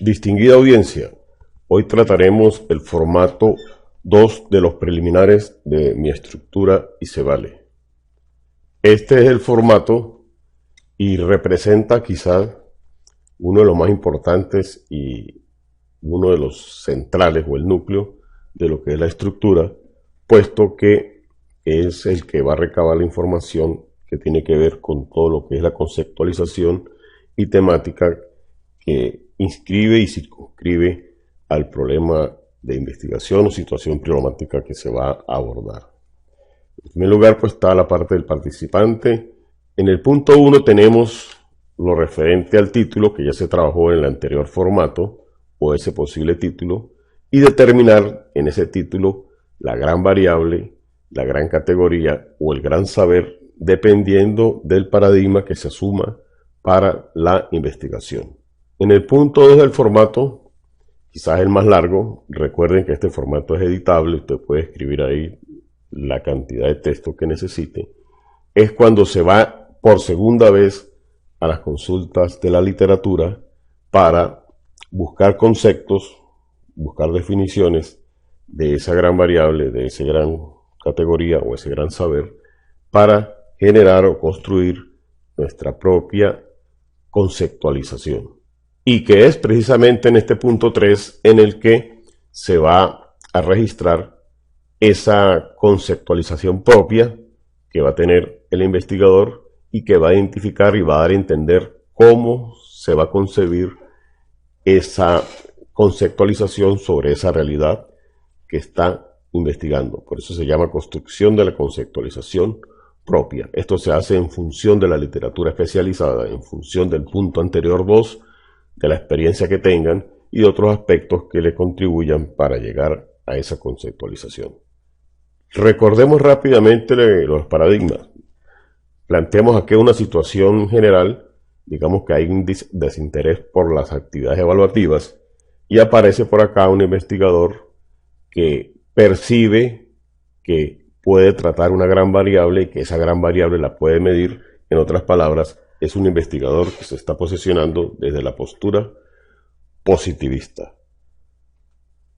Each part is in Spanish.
Distinguida audiencia, hoy trataremos el formato 2 de los preliminares de Mi Estructura y Se Vale. Este es el formato y representa quizás uno de los más importantes y uno de los centrales o el núcleo de lo que es la estructura, puesto que es el que va a recabar la información que tiene que ver con todo lo que es la conceptualización y temática que inscribe y circunscribe al problema de investigación o situación problemática que se va a abordar. En primer lugar, pues está la parte del participante. En el punto 1 tenemos lo referente al título, que ya se trabajó en el anterior formato, o ese posible título, y determinar en ese título la gran variable, la gran categoría o el gran saber, dependiendo del paradigma que se asuma para la investigación. En el punto 2 del formato, quizás el más largo, recuerden que este formato es editable, usted puede escribir ahí la cantidad de texto que necesite, es cuando se va por segunda vez a las consultas de la literatura para buscar conceptos, buscar definiciones de esa gran variable, de esa gran categoría o ese gran saber, para generar o construir nuestra propia conceptualización. Y que es precisamente en este punto 3 en el que se va a registrar esa conceptualización propia que va a tener el investigador y que va a identificar y va a dar a entender cómo se va a concebir esa conceptualización sobre esa realidad que está investigando. Por eso se llama construcción de la conceptualización propia. Esto se hace en función de la literatura especializada, en función del punto anterior 2, de la experiencia que tengan y de otros aspectos que le contribuyan para llegar a esa conceptualización. Recordemos rápidamente los paradigmas. Planteemos aquí una situación general, digamos que hay un desinterés por las actividades evaluativas y aparece por acá un investigador que percibe que puede tratar una gran variable y que esa gran variable la puede medir. En otras palabras, es un investigador que se está posicionando desde la postura positivista.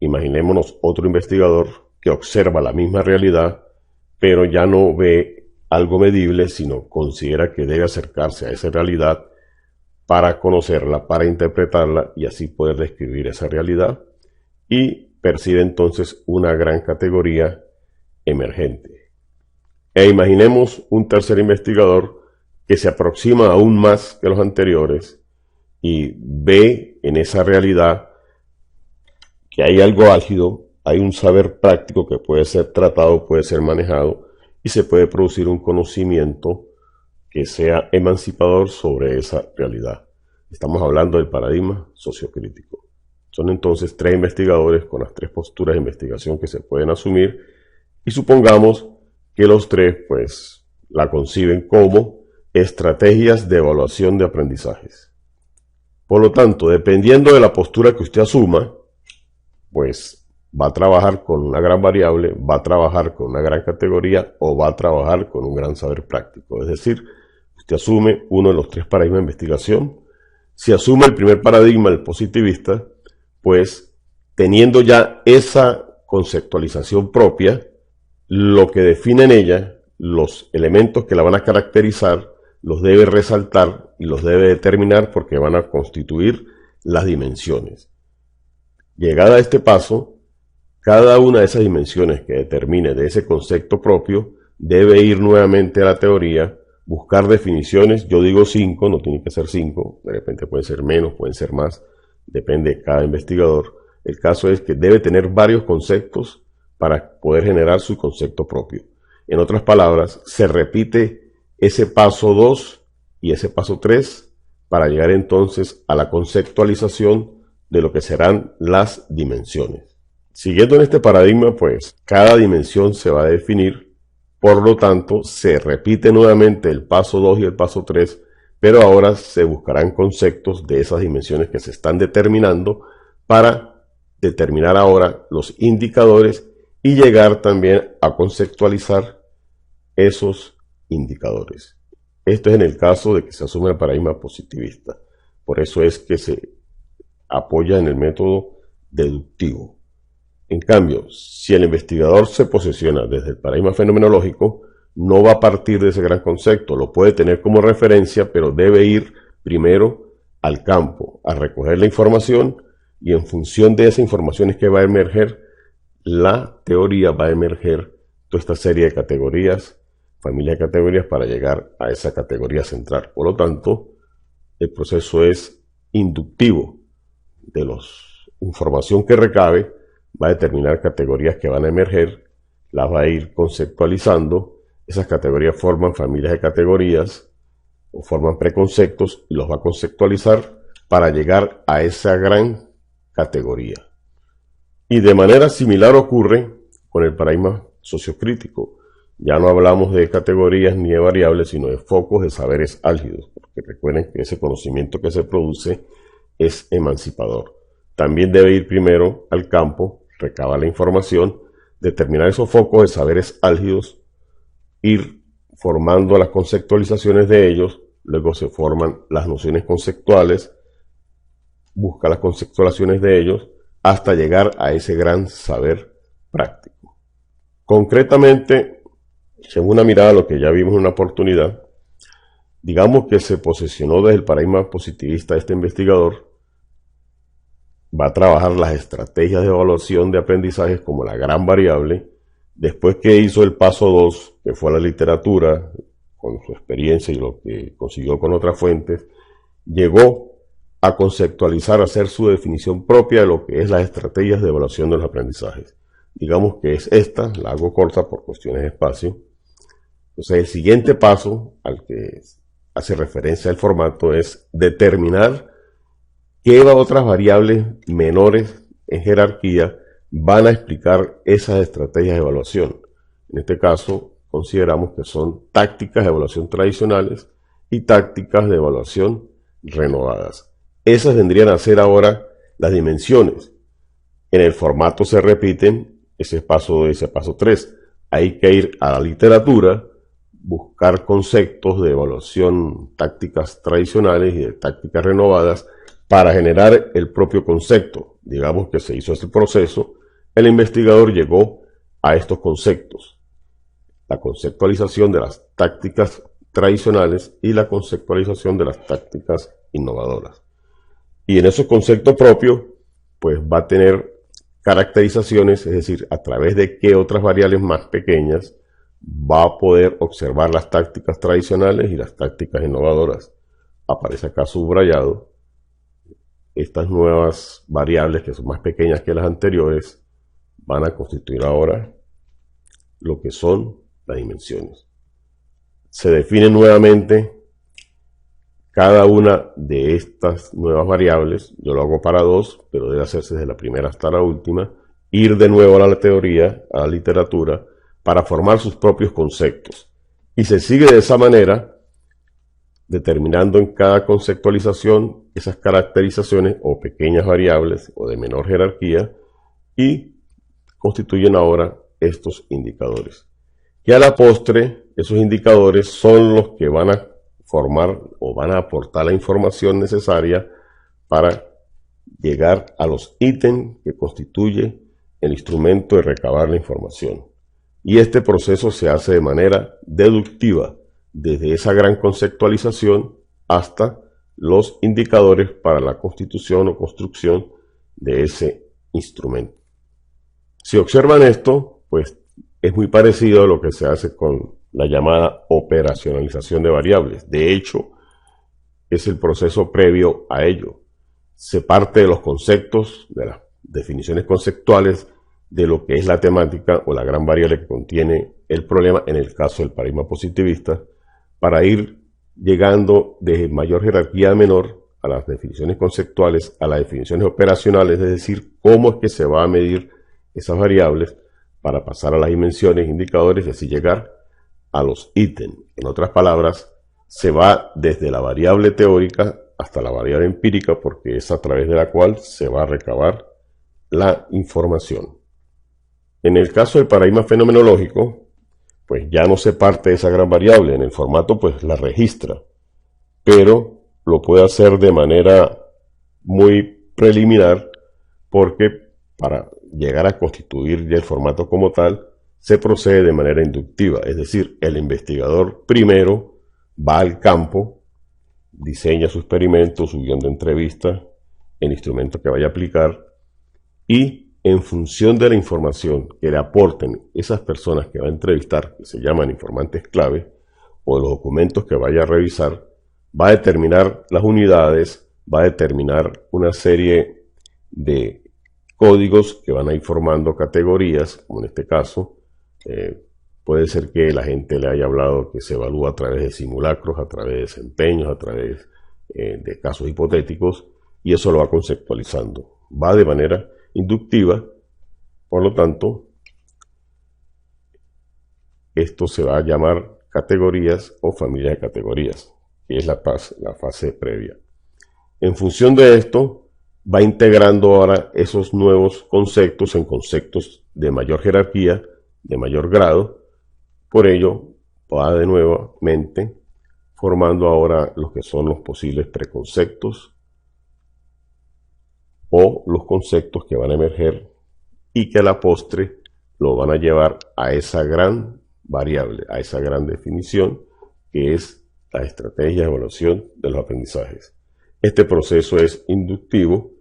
Imaginémonos otro investigador que observa la misma realidad, pero ya no ve algo medible, sino considera que debe acercarse a esa realidad para conocerla, para interpretarla y así poder describir esa realidad, y percibe entonces una gran categoría emergente. E imaginemos un tercer investigador que se aproxima aún más que los anteriores y ve en esa realidad que hay algo álgido, hay un saber práctico que puede ser tratado, puede ser manejado y se puede producir un conocimiento que sea emancipador sobre esa realidad. Estamos hablando del paradigma sociocrítico. Son entonces 3 investigadores con las 3 posturas de investigación que se pueden asumir y supongamos que los 3 pues la conciben como estrategias de evaluación de aprendizajes. Por lo tanto, dependiendo de la postura que usted asuma, pues va a trabajar con una gran variable, va a trabajar con una gran categoría o va a trabajar con un gran saber práctico. Es decir, usted asume uno de los 3 paradigmas de investigación. Si asume el primer paradigma, el positivista, pues teniendo ya esa conceptualización propia, lo que define en ella, los elementos que la van a caracterizar, los debe resaltar y los debe determinar porque van a constituir las dimensiones. Llegada a este paso, cada una de esas dimensiones que determine de ese concepto propio debe ir nuevamente a la teoría, buscar definiciones. Yo digo 5, no tiene que ser 5, de repente pueden ser menos, pueden ser más, depende de cada investigador. El caso es que debe tener varios conceptos para poder generar su concepto propio. En otras palabras, se repite ese paso 2 y ese paso 3 para llegar entonces a la conceptualización de lo que serán las dimensiones. Siguiendo en este paradigma, pues cada dimensión se va a definir, por lo tanto se repite nuevamente el paso 2 y el paso 3, pero ahora se buscarán conceptos de esas dimensiones que se están determinando para determinar ahora los indicadores y llegar también a conceptualizar esos indicadores. Esto es en el caso de que se asume el paradigma positivista. Por eso es que se apoya en el método deductivo. En cambio, si el investigador se posiciona desde el paradigma fenomenológico, no va a partir de ese gran concepto, lo puede tener como referencia, pero debe ir primero al campo, a recoger la información, y en función de esa información es que va a emerger la teoría, va a emerger toda esta serie de categorías, familia de categorías, para llegar a esa categoría central. Por lo tanto, el proceso es inductivo. De la información que recabe, va a determinar categorías que van a emerger, las va a ir conceptualizando. Esas categorías forman familias de categorías o forman preconceptos y los va a conceptualizar para llegar a esa gran categoría. Y de manera similar ocurre con el paradigma sociocrítico. Ya no hablamos de categorías ni de variables, sino de focos de saberes álgidos, porque recuerden que ese conocimiento que se produce es emancipador. También debe ir primero al campo, recabar la información, determinar esos focos de saberes álgidos, ir formando las conceptualizaciones de ellos, luego se forman las nociones conceptuales, busca las conceptualizaciones de ellos, hasta llegar a ese gran saber práctico. Concretamente, según una mirada a lo que ya vimos en una oportunidad, digamos que se posicionó desde el paradigma positivista este investigador, va a trabajar las estrategias de evaluación de aprendizajes como la gran variable. Después que hizo el paso 2, que fue la literatura, con su experiencia y lo que consiguió con otras fuentes, llegó a conceptualizar, a hacer su definición propia de lo que es las estrategias de evaluación de los aprendizajes. Digamos que es esta, la hago corta por cuestiones de espacio. Entonces, el siguiente paso al que hace referencia el formato es determinar qué otras variables menores en jerarquía van a explicar esas estrategias de evaluación. En este caso, consideramos que son tácticas de evaluación tradicionales y tácticas de evaluación renovadas. Esas vendrían a ser ahora las dimensiones. En el formato se repiten ese paso 3. Hay que ir a la literatura, buscar conceptos de evaluación, tácticas tradicionales y de tácticas renovadas para generar el propio concepto. Digamos que se hizo este proceso, el investigador llegó a estos conceptos: la conceptualización de las tácticas tradicionales y la conceptualización de las tácticas innovadoras. Y en esos conceptos propios, pues va a tener caracterizaciones, es decir, a través de qué otras variables más pequeñas va a poder observar las tácticas tradicionales y las tácticas innovadoras. Aparece acá subrayado. Estas nuevas variables, que son más pequeñas que las anteriores, van a constituir ahora lo que son las dimensiones. Se define nuevamente cada una de estas nuevas variables. Yo lo hago para 2, pero debe hacerse desde la primera hasta la última. Ir de nuevo a la teoría, a la literatura, para formar sus propios conceptos. Y se sigue de esa manera, determinando en cada conceptualización esas caracterizaciones o pequeñas variables o de menor jerarquía, y constituyen ahora estos indicadores. Que a la postre, esos indicadores son los que van a formar o van a aportar la información necesaria para llegar a los ítems que constituye el instrumento de recabar la información. Y este proceso se hace de manera deductiva, desde esa gran conceptualización hasta los indicadores para la constitución o construcción de ese instrumento. Si observan esto, pues es muy parecido a lo que se hace con la llamada operacionalización de variables. De hecho, es el proceso previo a ello. Se parte de los conceptos, de las definiciones conceptuales de lo que es la temática o la gran variable que contiene el problema, en el caso del paradigma positivista, para ir llegando de mayor jerarquía a menor a las definiciones conceptuales, a las definiciones operacionales, es decir, cómo es que se va a medir esas variables para pasar a las dimensiones, indicadores y así llegar a los ítems. En otras palabras, se va desde la variable teórica hasta la variable empírica, porque es a través de la cual se va a recabar la información. En el caso del paradigma fenomenológico, pues ya no se parte de esa gran variable. En el formato pues la registra, pero lo puede hacer de manera muy preliminar, porque para llegar a constituir ya el formato como tal, se procede de manera inductiva, es decir, el investigador primero va al campo, diseña su experimento, su guión de entrevista, el instrumento que vaya a aplicar, y en función de la información que le aporten esas personas que va a entrevistar, que se llaman informantes clave, o los documentos que vaya a revisar, va a determinar las unidades, va a determinar una serie de códigos que van a ir formando categorías, como en este caso. Puede ser que la gente le haya hablado que se evalúa a través de simulacros, a través de desempeños, a través de casos hipotéticos, y eso lo va conceptualizando. Va de manera inductiva, por lo tanto, esto se va a llamar categorías o familia de categorías, que es la fase previa. En función de esto, va integrando ahora esos nuevos conceptos en conceptos de mayor jerarquía, de mayor grado. Por ello, va de nuevamente formando ahora los que son los posibles preconceptos o los conceptos que van a emerger y que a la postre lo van a llevar a esa gran variable, a esa gran definición que es la estrategia de evaluación de los aprendizajes. Este proceso es inductivo,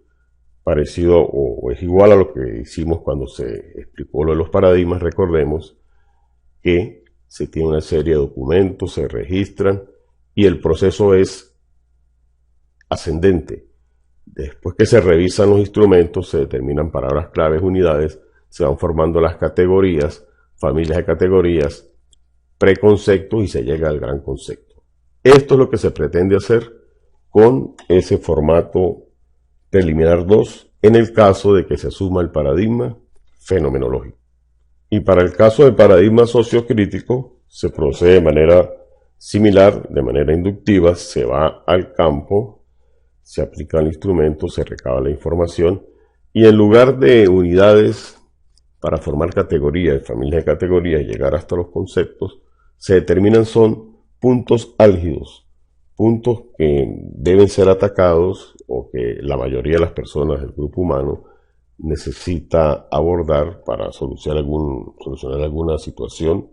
parecido o es igual a lo que hicimos cuando se explicó lo de los paradigmas. Recordemos que se tiene una serie de documentos, se registran y el proceso es ascendente. Después que se revisan los instrumentos, se determinan palabras claves, unidades, se van formando las categorías, familias de categorías, preconceptos y se llega al gran concepto. Esto es lo que se pretende hacer con ese formato preliminar 2 en el caso de que se asuma el paradigma fenomenológico. Y para el caso del paradigma sociocrítico se procede de manera similar, de manera inductiva, se va al campo, se aplica el instrumento, se recaba la información y en lugar de unidades para formar categorías, familias de categorías y llegar hasta los conceptos, se determinan son puntos álgidos, puntos que deben ser atacados o que la mayoría de las personas del grupo humano necesita abordar para solucionar alguna situación.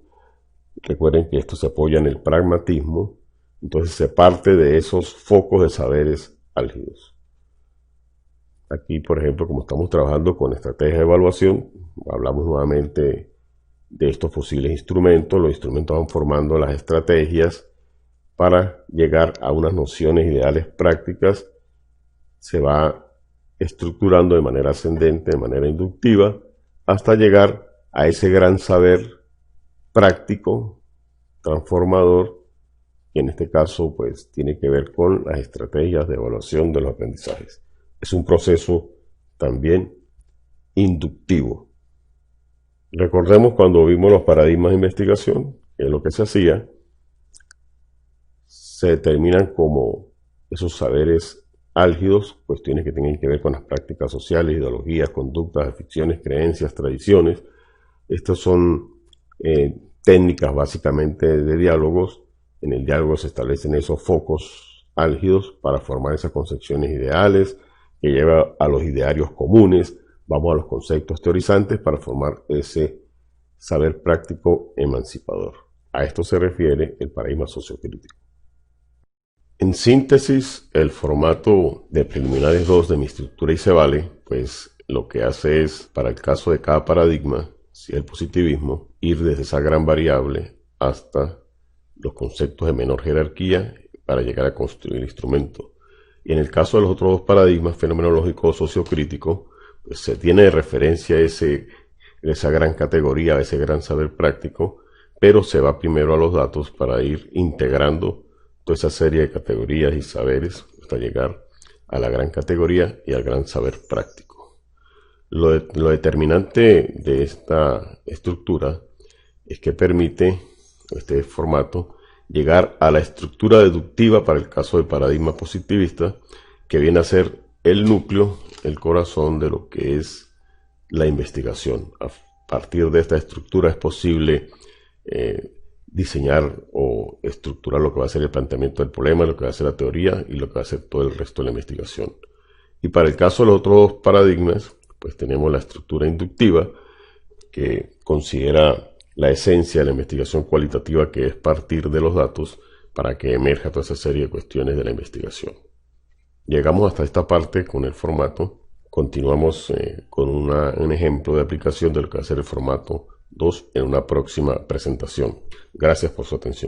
Recuerden que esto se apoya en el pragmatismo, entonces se parte de esos focos de saberes álgidos. Aquí, por ejemplo, como estamos trabajando con estrategias de evaluación, hablamos nuevamente de estos posibles instrumentos. Los instrumentos van formando las estrategias para llegar a unas nociones ideales prácticas. Se va estructurando de manera ascendente, de manera inductiva, hasta llegar a ese gran saber práctico, transformador, que en este caso pues tiene que ver con las estrategias de evaluación de los aprendizajes. Es un proceso también inductivo. Recordemos cuando vimos los paradigmas de investigación, que es lo que se hacía, se determinan como esos saberes álgidos, cuestiones que tienen que ver con las prácticas sociales, ideologías, conductas, aficiones, creencias, tradiciones. Estas son técnicas básicamente de diálogos. En el diálogo se establecen esos focos álgidos para formar esas concepciones ideales que lleva a los idearios comunes. Vamos a los conceptos teorizantes para formar ese saber práctico emancipador. A esto se refiere el paradigma sociocrítico. En síntesis, el formato de preliminares 2 de mi estructura y se vale, pues lo que hace es, para el caso de cada paradigma, si es el positivismo, ir desde esa gran variable hasta los conceptos de menor jerarquía para llegar a construir el instrumento. Y en el caso de los otros dos paradigmas, fenomenológico o sociocrítico, pues se tiene de referencia esa gran categoría, ese gran saber práctico, pero se va primero a los datos para ir integrando toda esa serie de categorías y saberes hasta llegar a la gran categoría y al gran saber práctico. Lo determinante de esta estructura es que permite, este formato, llegar a la estructura deductiva para el caso del paradigma positivista, que viene a ser el núcleo, el corazón de lo que es la investigación. A partir de esta estructura es posible diseñar o estructurar lo que va a ser el planteamiento del problema, lo que va a ser la teoría y lo que va a ser todo el resto de la investigación. Y para el caso de los otros dos paradigmas, pues tenemos la estructura inductiva, que considera la esencia de la investigación cualitativa, que es partir de los datos para que emerja toda esa serie de cuestiones de la investigación. Llegamos hasta esta parte con el formato. Continuamos con un ejemplo de aplicación de lo que va a ser el formato 2 en una próxima presentación. Gracias por su atención.